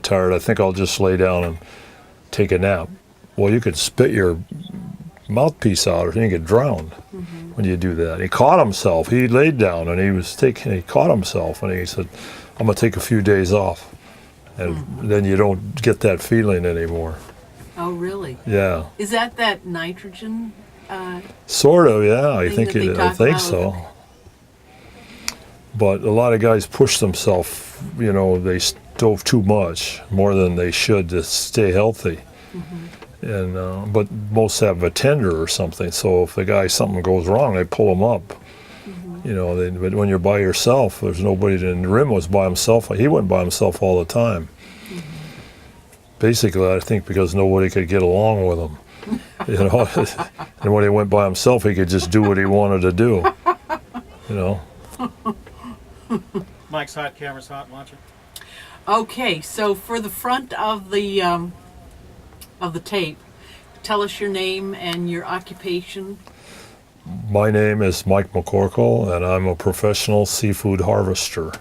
tired. I think I'll just lay down and take a nap. Well, you could spit your mouthpiece out and you get drowned when you do that. He caught himself. He laid down and he caught himself and he said, I'm going to take a few days off. And then you don't get that feeling anymore. Oh, really? Yeah. Is that nitrogen? Sort of, yeah. I think about so. But a lot of guys push themselves, they dove too much, more than they should to stay healthy. And but most have a tender or something, so if something goes wrong, they pull them up. But when you're by yourself, there's nobody. And Rim was by himself. He went by himself all the time. Basically, I think because nobody could get along with him. And when he went by himself, he could just do what he wanted to do. Mike's hot, camera's hot, watch it. Okay, so for the front of the tape, tell us your name and your occupation. My name is Mike McCorkle, and I'm a professional seafood harvester.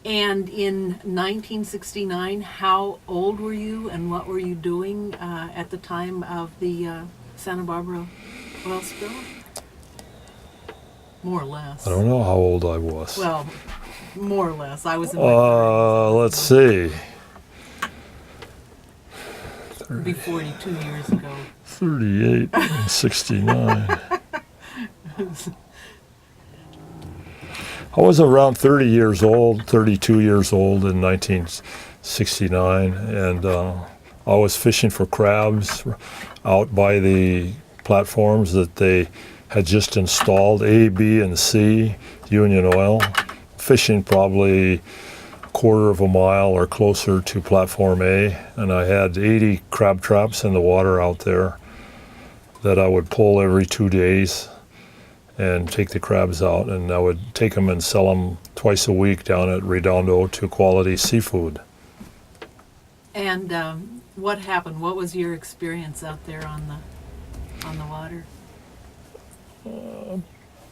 And in 1969, how old were you and what were you doing at the time of the Santa Barbara oil spill? More or less. I don't know how old I was. Well, more or less. I was in my 30s. Let's see. It'd be 42 years ago. 38 and 69. I was around 32 years old in 1969, and I was fishing for crabs out by the platforms that they had just installed, A, B, and C, Union Oil, fishing probably a quarter of a mile or closer to platform A, and I had 80 crab traps in the water out there that I would pull every 2 days and take the crabs out, and I would take them and sell them twice a week down at Redondo to Quality Seafood. And what happened? What was your experience out there on the water?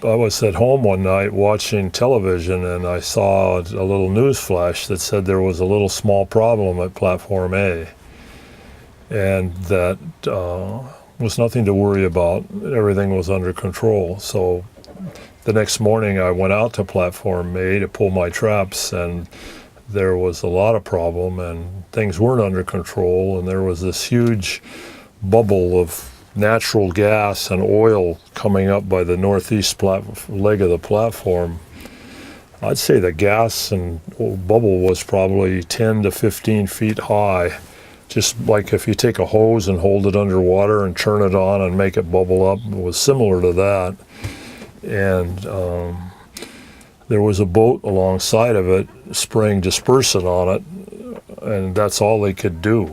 I was at home one night watching television, and I saw a little news flash that said there was a little small problem at Platform A, and that was nothing to worry about. Everything was under control. So the next morning I went out to Platform A to pull my traps, and there was a lot of problem, and things weren't under control, and there was this huge bubble of natural gas and oil coming up by the northeast leg of the platform. I'd say the gas and bubble was probably 10 to 15 feet high, just like if you take a hose and hold it underwater and turn it on and make it bubble up. It was similar to that. And there was a boat alongside of it spraying dispersant on it, and that's all they could do.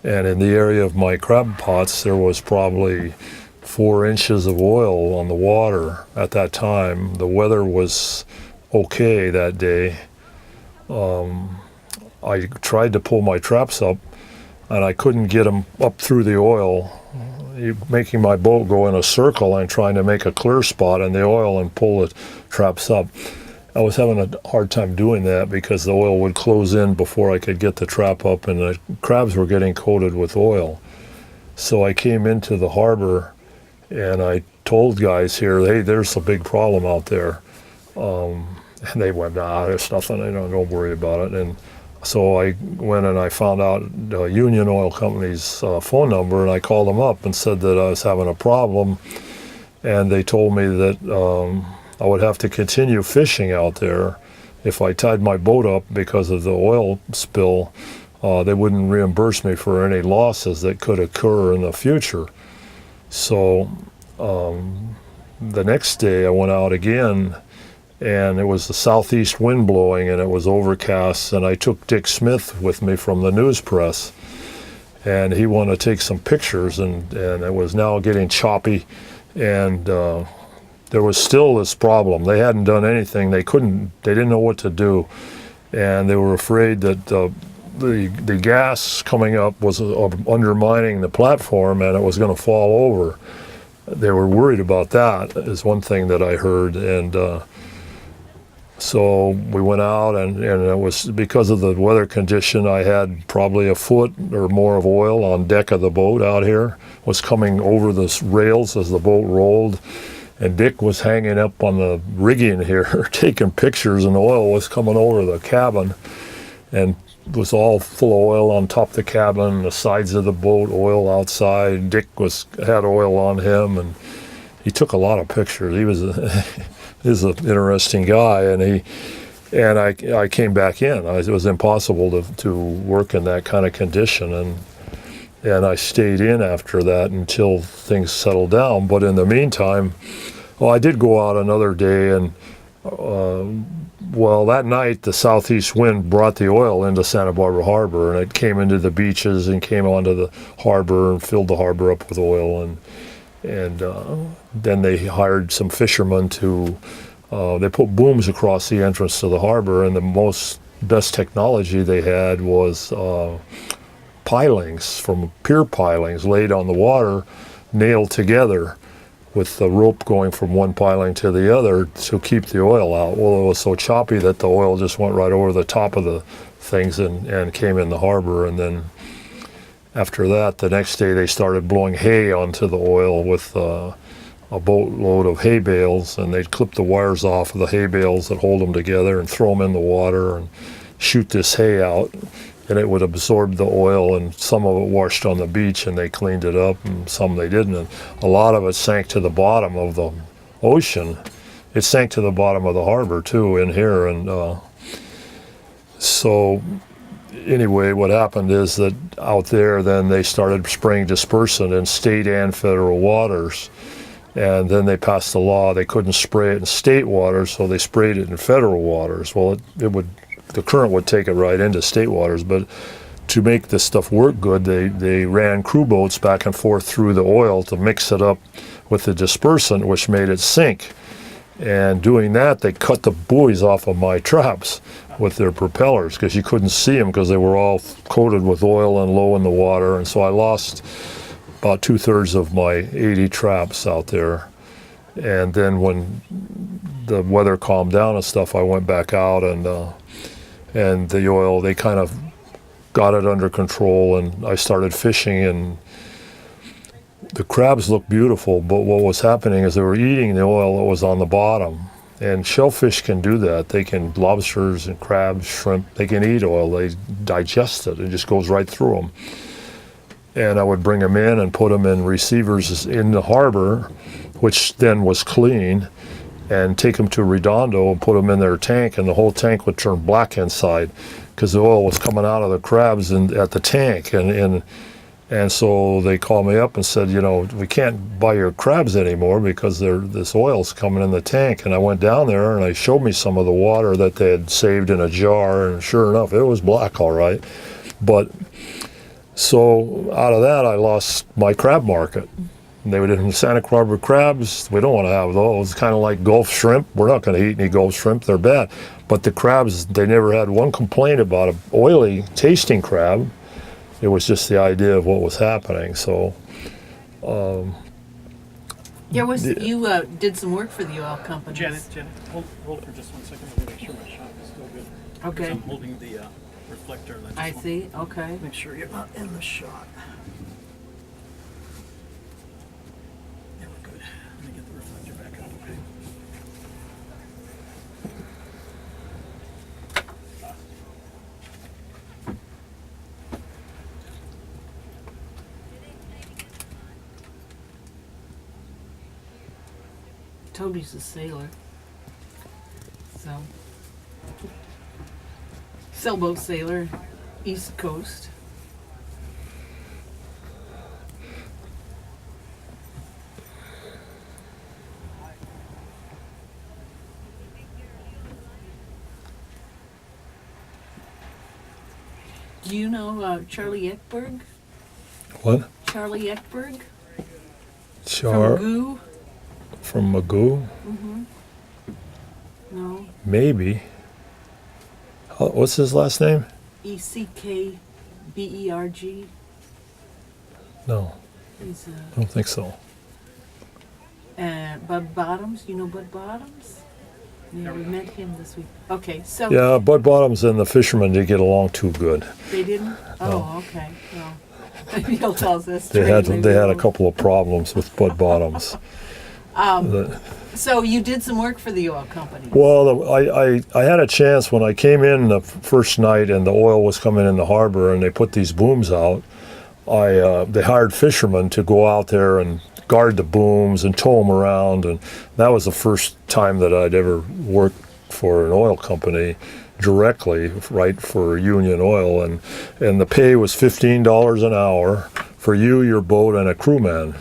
And in the area of my crab pots, there was probably 4 inches of oil on the water at that time. The weather was okay that day. I tried to pull my traps up, and I couldn't get them up through the oil, making my boat go in a circle and trying to make a clear spot in the oil and pull the traps up. I was having a hard time doing that because the oil would close in before I could get the trap up, and the crabs were getting coated with oil. So I came into the harbor and I told guys here, hey, there's a big problem out there. And they went, nah, there's nothing, don't worry about it. And so I went and I found out the Union Oil Company's phone number, and I called them up and said that I was having a problem. And they told me that I would have to continue fishing out there. If I tied my boat up because of the oil spill, they wouldn't reimburse me for any losses that could occur in the future. So the next day I went out again, and it was the southeast wind blowing, and it was overcast, and I took Dick Smith with me from the news press, and he wanted to take some pictures, and it was now getting choppy, and there was still this problem. They hadn't done anything. They didn't know what to do, and they were afraid that the gas coming up was undermining the platform, and it was going to fall over. They were worried about that, is one thing that I heard. And So we went out, and it was because of the weather condition. I had probably a foot or more of oil on deck of the boat out here. Was coming over the rails as the boat rolled, and Dick was hanging up on the rigging here, taking pictures, and oil was coming over the cabin, and was all full of oil on top of the cabin, the sides of the boat, oil outside. Dick had oil on him, and he took a lot of pictures. He was is an interesting guy, and I came back in. It was impossible to work in that kind of condition, and I stayed in after that until things settled down. But in the meantime, I did go out another day, and that night the southeast wind brought the oil into Santa Barbara Harbor, and it came into the beaches and came onto the harbor and filled the harbor up with oil, and then they hired some fishermen they put booms across the entrance to the harbor, and the best technology they had was pilings from pier pilings laid on the water, nailed together with the rope going from one piling to the other to keep the oil out. Well, it was so choppy that the oil just went right over the top of the things and came in the harbor, and then after that, the next day they started blowing hay onto the oil with a boatload of hay bales, and they'd clip the wires off of the hay bales that hold them together and throw them in the water and shoot this hay out, and it would absorb the oil, and some of it washed on the beach and they cleaned it up, and some they didn't. And a lot of it sank to the bottom of the ocean. It sank to the bottom of the harbor too in here, and so anyway, what happened is that out there, then they started spraying dispersant in state and federal waters. And then they passed a law they couldn't spray it in state waters, so they sprayed it in federal waters. Well, the current would take it right into state waters, but to make this stuff work good, they ran crew boats back and forth through the oil to mix it up with the dispersant, which made it sink. And doing that, they cut the buoys off of my traps with their propellers because you couldn't see them because they were all coated with oil and low in the water. And so I lost about 2/3 of my 80 traps out there. And then when the weather calmed down and stuff, I went back out, and the oil, they kind of got it under control, and I started fishing, and the crabs looked beautiful, but what was happening is they were eating the oil that was on the bottom. And shellfish can do that. Lobsters and crabs, shrimp, they can eat oil. They digest it. It just goes right through them. And I would bring them in and put them in receivers in the harbor, which then was clean, and take them to Redondo and put them in their tank, and the whole tank would turn black inside because the oil was coming out of the crabs at the tank. And so they called me up and said, we can't buy your crabs anymore because this oil's coming in the tank. And I went down there, and they showed me some of the water that they had saved in a jar, and sure enough, it was black all right. But so out of that, I lost my crab market. They would in Santa Barbara crabs, we don't want to have those. Kind of like Gulf shrimp. We're not going to eat any Gulf shrimp. They're bad. But the crabs, they never had one complaint about an oily tasting crab. It was just the idea of what was happening. So, you did some work for the oil companies. Janet, hold for just 1 second. Let me make sure my shot is still good. Okay. I'm holding the reflector. And I see. Okay. Make sure you're not in the shot. Yeah, we're good. Let me get the reflector back on. Okay. Toby's a sailor. So, sailboat sailor, East Coast. Do you know Charlie Eckberg? what? Charlie Eckberg? Char From Goo? from Magoo? Mm-hmm. No. Maybe. What's his last name? Eckberg. No, He's I don't think so. Bud Bottoms. You know Bud Bottoms? Yeah, we met him this week. Okay, so Yeah, Bud Bottoms and the fishermen didn't get along too good. they didn't? Oh, okay. Well, maybe he'll tell us this. They had a couple of problems with Bud Bottoms. So you did some work for the oil company. Well, I had a chance when I came in the first night and the oil was coming in the harbor and they put these booms out. They hired fishermen to go out there and guard the booms and tow them around, and that was the first time that I'd ever worked for an oil company directly, right, for Union Oil, and the pay was $15 an hour for you, your boat, and a crewman.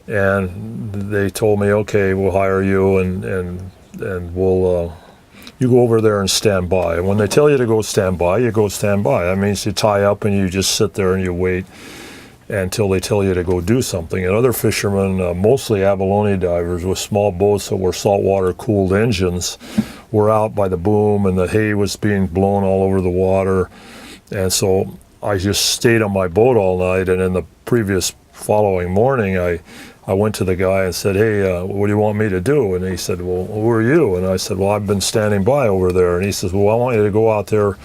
And they told me, okay, we'll hire you, and we'll you go over there and stand by. And when they tell you to go stand by, you go stand by. That means you tie up and you just sit there and you wait until they tell you to go do something. And other fishermen, mostly abalone divers with small boats that were saltwater cooled engines, were out by the boom and the hay was being blown all over the water. And so I just stayed on my boat all night, and in the previous following morning I went to the guy and said, hey, what do you want me to do? And he said, well, who are you? And I said, well, I've been standing by over there. And he says, well, I want you to go out there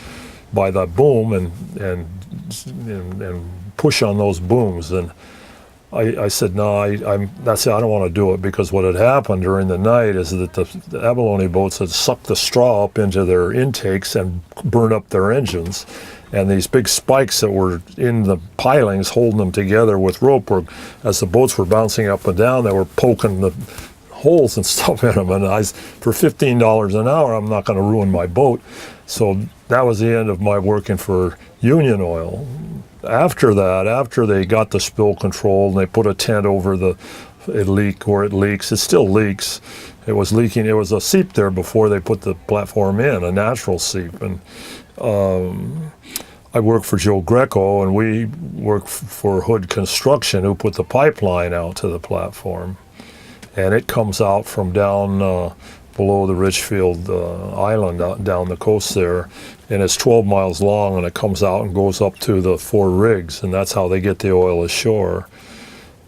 by that boom and push on those booms. And I said, no, I don't want to do it, because what had happened during the night is that the abalone boats had sucked the straw up into their intakes and burned up their engines. And these big spikes that were in the pilings holding them together with rope, as the boats were bouncing up and down, they were poking the holes and stuff in them. And for $15 an hour, I'm not going to ruin my boat. So that was the end of my working for Union Oil. After that, after they got the spill controlled and they put a tent over it leaks. It still leaks. It was leaking. It was a seep there before they put the platform in, a natural seep. And I worked for Joe Greco, and we worked for Hood Construction, who put the pipeline out to the platform. And it comes out from down below the Richfield Island, down the coast there. And it's 12 miles long, and it comes out and goes up to the 4 rigs, and that's how they get the oil ashore.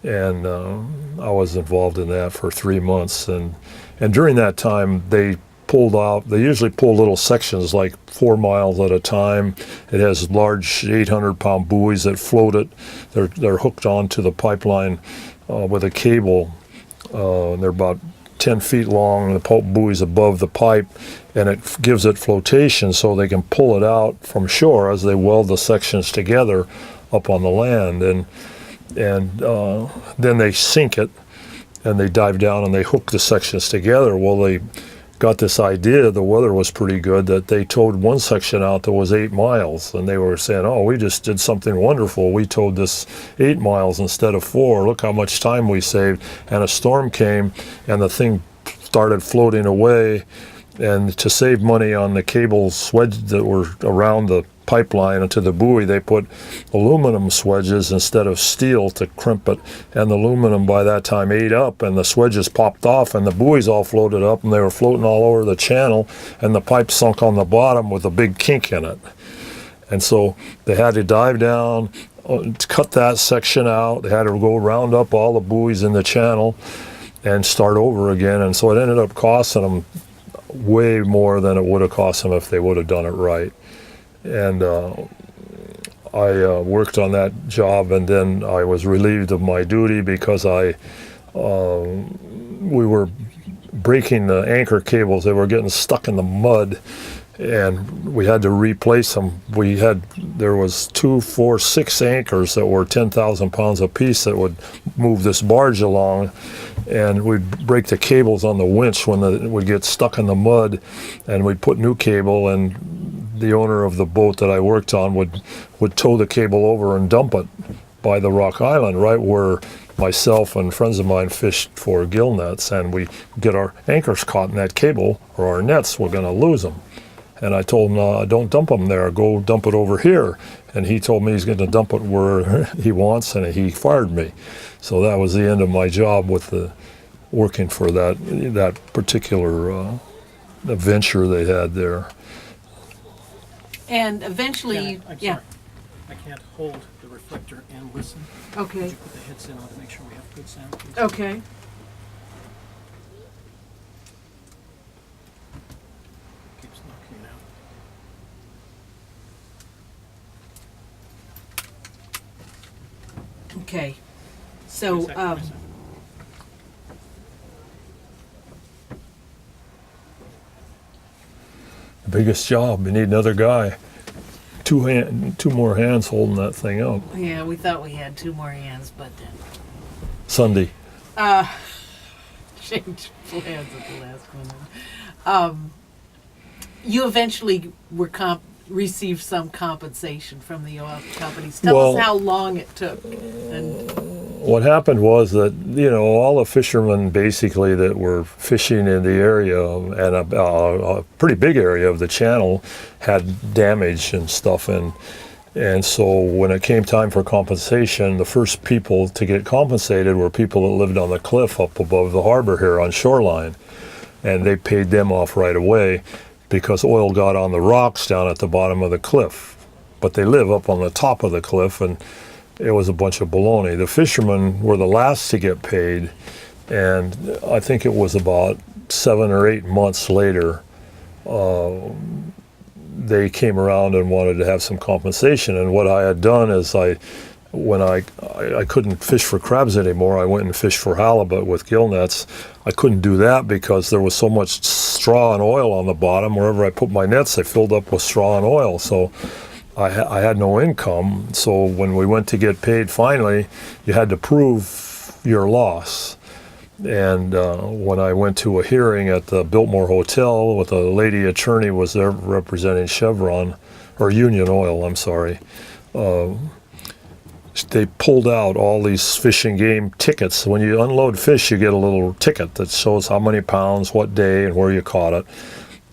And I was involved in that for 3 months. And during that time, they usually pull little sections, like 4 miles at a time. It has large 800-pound buoys that float it. They're hooked onto the pipeline with a cable. And they're about 10 feet long, and the buoy's above the pipe, and it gives it flotation so they can pull it out from shore as they weld the sections together up on the land. And then they sink it, and they dive down and they hook the sections together. Well, they got this idea, the weather was pretty good, that they towed one section out that was 8 miles, and they were saying, oh, we just did something wonderful. We towed this 8 miles instead of 4. Look how much time we saved. And a storm came, and the thing started floating away. And to save money on the cables that were around the pipeline and to the buoy, they put aluminum swedges instead of steel to crimp it, and the aluminum by that time ate up, and the swedges popped off, and the buoys all floated up, and they were floating all over the channel, and the pipe sunk on the bottom with a big kink in it. And so they had to dive down, cut that section out. They had to go round up all the buoys in the channel and start over again. And so it ended up costing them way more than it would have cost them if they would have done it right. And I worked on that job, and then I was relieved of my duty because we were breaking the anchor cables. They were getting stuck in the mud, and we had to replace them. There was 2, 4, 6 anchors that were 10,000 pounds apiece that would move this barge along, and we'd break the cables on the winch when it would get stuck in the mud, and we'd put new cable, and the owner of the boat that I worked on would tow the cable over and dump it by the Rock Island, right where myself and friends of mine fished for gill nets, and we get our anchors caught in that cable or our nets, we're going to lose them. And I told him, don't dump them there, go dump it over here. And he told me he's going to dump it where he wants, and he fired me. So that was the end of my job with working for that particular venture they had there. And eventually, I'm yeah. sorry. I can't hold the reflector and listen. Okay. Could you put the headset on to make sure we have good sound, please? Okay. Okay. So, The biggest job. You need another guy. Two more hands holding that thing up. yeah, we thought we had 2 more hands, but then Sunday. changed plans at the last minute. You eventually received some compensation from the oil companies. Tell Well- us how long it took. And What happened was that, all the fishermen basically that were fishing in the area and a pretty big area of the channel had damage and stuff. And so when it came time for compensation, the first people to get compensated were people that lived on the cliff up above the harbor here on Shoreline. And they paid them off right away because oil got on the rocks down at the bottom of the cliff. But they live up on the top of the cliff, and it was a bunch of baloney. The fishermen were the last to get paid, and I think it was about 7 or 8 months later, they came around and wanted to have some compensation. And what I had done is when I couldn't fish for crabs anymore, I went and fished for halibut with gill nets. I couldn't do that because there was so much straw and oil on the bottom. Wherever I put my nets, they filled up with straw and oil. So I had no income. So when we went to get paid finally, you had to prove your loss. And when I went to a hearing at the Biltmore Hotel with a lady attorney was there representing Chevron, or Union Oil, I'm sorry, they pulled out all these Fish and Game tickets. When you unload fish, you get a little ticket that shows how many pounds, what day, and where you caught it.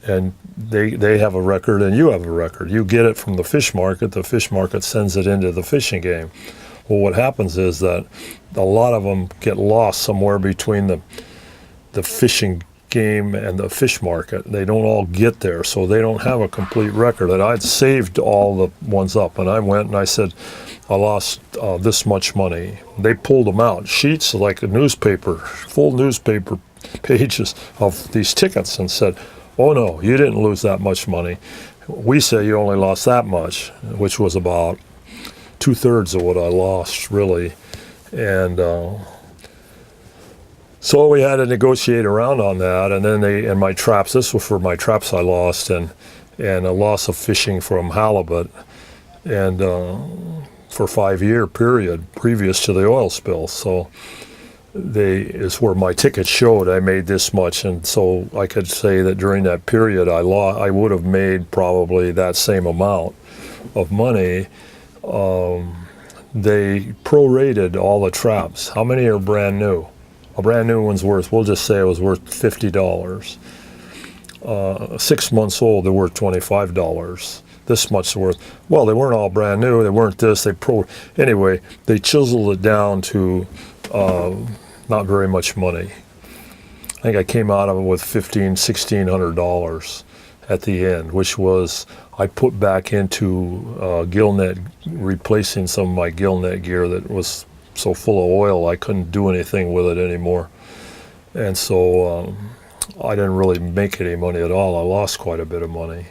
And they have a record and you have a record. You get it from the fish market sends it into the Fishing Game. Well, what happens is that a lot of them get lost somewhere between the Fishing Game and the fish market. They don't all get there, so they don't have a complete record. And I'd saved all the ones up, and I went and I said, I lost this much money. They pulled them out, sheets like a newspaper, full newspaper pages of these tickets, and said, oh no, you didn't lose that much money. We say you only lost that much, which was about 2/3 of what I lost, really. And so we had to negotiate around on that. And then my traps, this was for my traps I lost, and a loss of fishing from halibut, and for a 5-year period previous to the oil spill. So is where my ticket showed I made this much, and so I could say that during that period I would have made probably that same amount of money. They prorated all the traps. How many are brand new? A brand new one's worth, we'll just say it was worth $50. 6 months old, they're worth $25. This much worth. Well, they weren't all brand new. They weren't this. Anyway, they chiseled it down to not very much money. I think I came out of it with $1,600 at the end, which was I put back into gill net, replacing some of my gill net gear that was so full of oil I couldn't do anything with it anymore. And so I didn't really make any money at all. I lost quite a bit of money.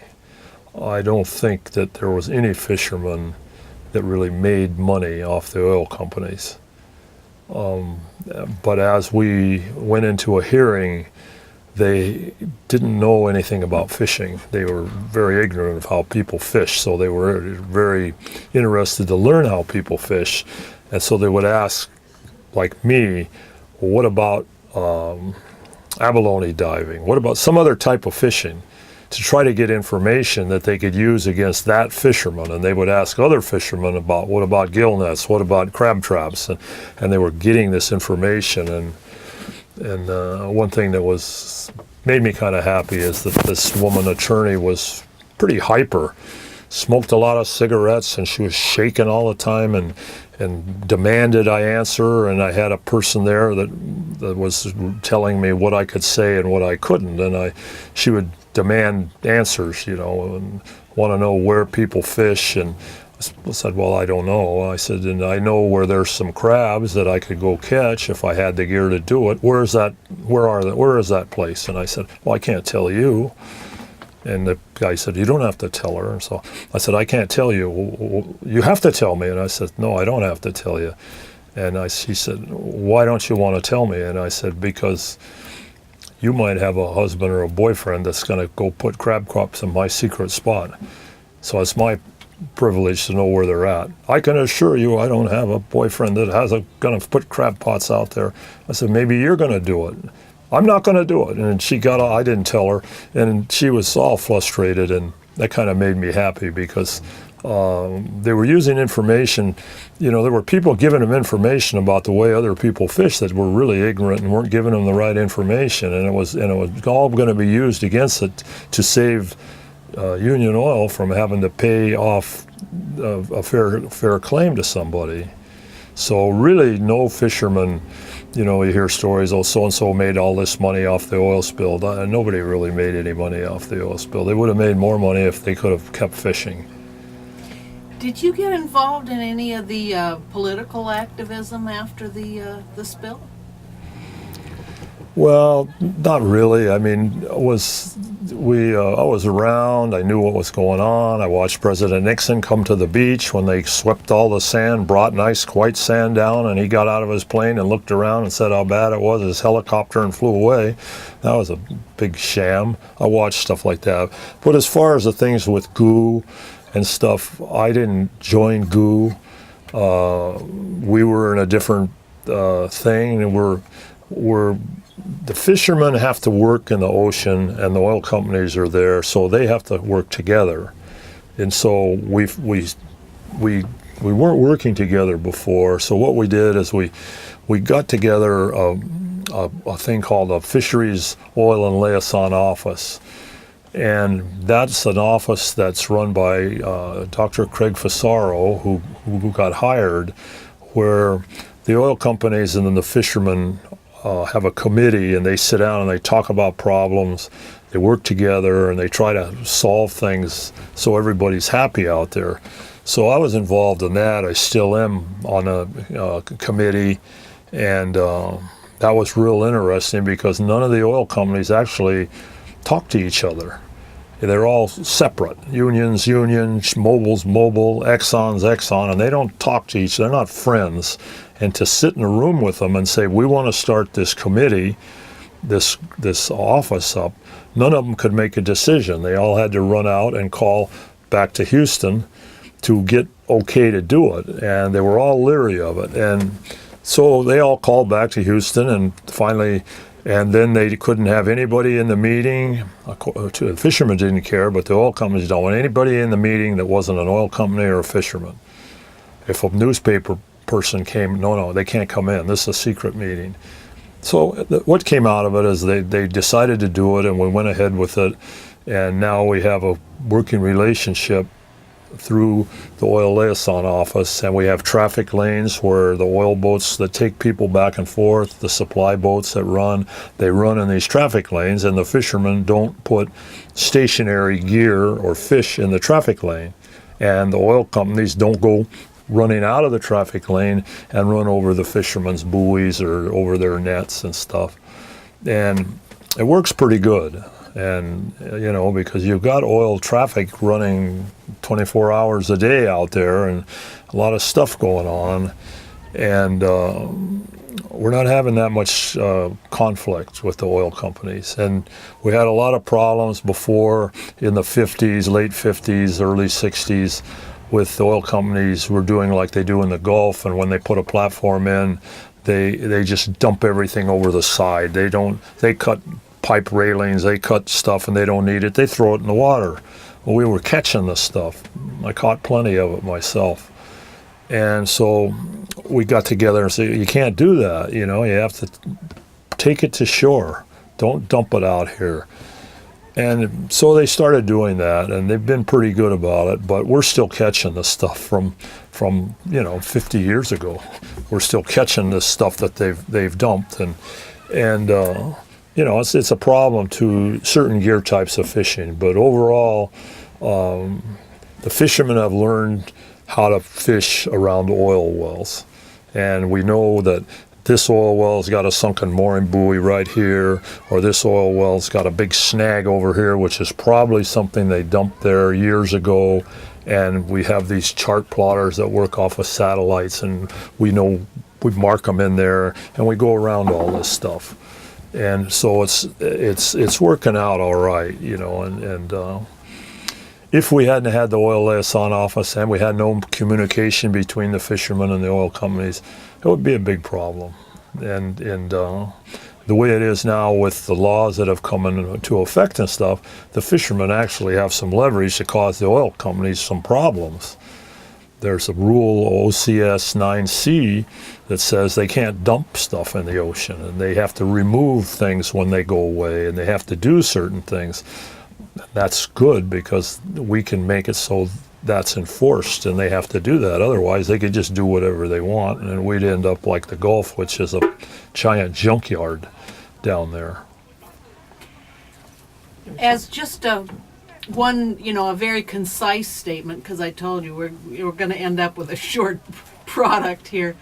I don't think that there was any fisherman that really made money off the oil companies. But as we went into a hearing, they didn't know anything about fishing. They were very ignorant of how people fish, so they were very interested to learn how people fish. And so they would ask, like me, well, what about abalone diving? What about some other type of fishing? To try to get information that they could use against that fisherman. And they would ask other fishermen about, what about gill nets? What about crab traps? And they were getting this information. And one thing that made me kind of happy is that this woman attorney was pretty hyper, smoked a lot of cigarettes, and she was shaking all the time and demanded I answer. And I had a person there that was telling me what I could say and what I couldn't. And she would demand answers, and want to know where people fish. And I said, well, I don't know. I said, and I know where there's some crabs that I could go catch if I had the gear to do it. Where is that place? And I said, well, I can't tell you. And the guy said, you don't have to tell her. And so I said, I can't tell you. You have to tell me. And I said, no, I don't have to tell you. And he said, why don't you want to tell me? And I said, because you might have a husband or a boyfriend that's going to go put crab crops in my secret spot. So it's my privilege to know where they're at. I can assure you I don't have a boyfriend that going to put crab pots out there. I said, maybe you're going to do it. I'm not going to do it. And I didn't tell her, and she was all frustrated, and that kind of made me happy because they were using information. There were people giving them information about the way other people fish that were really ignorant and weren't giving them the right information, and it was all going to be used against it to save Union Oil from having to pay off a fair claim to somebody. So really, no fisherman. You hear stories, oh, so-and-so made all this money off the oil spill. Nobody really made any money off the oil spill. They would have made more money if they could have kept fishing. Did you get involved in any of the political activism after the spill? Well, not really. I mean, I was around. I knew what was going on. I watched President Nixon come to the beach when they swept all the sand, brought nice white sand down, and he got out of his plane and looked around and said how bad it was, his helicopter, and flew away. That was a big sham. I watched stuff like that. But as far as the things with GOO and stuff, I didn't join GOO. We were in a different thing, and the fishermen have to work in the ocean, and the oil companies are there, so they have to work together. And so we weren't working together before. So what we did is we got together a thing called a Fisheries Oil and Liaison Office, and that's an office that's run by Dr. Craig Fasaro, who got hired, where the oil companies and then the fishermen have a committee, and they sit down and they talk about problems. They work together and they try to solve things so everybody's happy out there. So I was involved in that. I still am on a committee, and that was real interesting because none of the oil companies actually talk to each other. They're all separate. Union's union, Mobil's Mobil, Exxon's Exxon, and they don't talk to each other. They're not friends. And to sit in a room with them and say, we want to start this committee, this office up, none of them could make a decision. They all had to run out and call back to Houston to get okay to do it. And they were all leery of it. And so they all called back to Houston, and finally, and then they couldn't have anybody in the meeting. The fishermen didn't care, but the oil companies don't want anybody in the meeting that wasn't an oil company or a fisherman. If a newspaper person came, no, they can't come in. This is a secret meeting. So what came out of it is they decided to do it, and we went ahead with it. And now we have a working relationship through the oil liaison office, and we have traffic lanes where the oil boats that take people back and forth, the supply boats that they run in these traffic lanes, and the fishermen don't put stationary gear or fish in the traffic lane. And the oil companies don't go running out of the traffic lane and run over the fishermen's buoys or over their nets and stuff. And it works pretty good. And, because you've got oil traffic running 24 hours a day out there and a lot of stuff going on. And we're not having that much conflict with the oil companies. And we had a lot of problems before in the 50s, late 50s, early 60s, with the oil companies were doing like they do in the Gulf, and when they put a platform in, they just dump everything over the side. They cut pipe railings, they cut stuff, and they don't need it. They throw it in the water. Well, we were catching this stuff. I caught plenty of it myself. And so we got together and said, you can't do that. You have to take it to shore. Don't dump it out here. And so they started doing that, and they've been pretty good about it, but we're still catching this stuff from 50 years ago. We're still catching this stuff that they've dumped, and it's a problem to certain gear types of fishing, but overall, the fishermen have learned how to fish around oil wells, and we know that this oil well's got a sunken mooring buoy right here, or this oil well's got a big snag over here, which is probably something they dumped there years ago. And we have these chart plotters that work off of satellites, and we know we mark them in there, and we go around all this stuff. And so it's working out all right, you know. And if we hadn't had the oil liaison office and we had no communication between the fishermen and the oil companies, it would be a big problem. And the way it is now with the laws that have come into effect and stuff, the fishermen actually have some leverage to cause the oil companies some problems. There's a rule, OCS 9C, that says they can't dump stuff in the ocean, and they have to remove things when they go away, and they have to do certain things. That's good because we can make it so that's enforced, and they have to do that. Otherwise, they could just do whatever they want, and we'd end up like the Gulf, which is a giant junkyard down there. As just a very concise statement, because I told you we're going to end up with a short product here.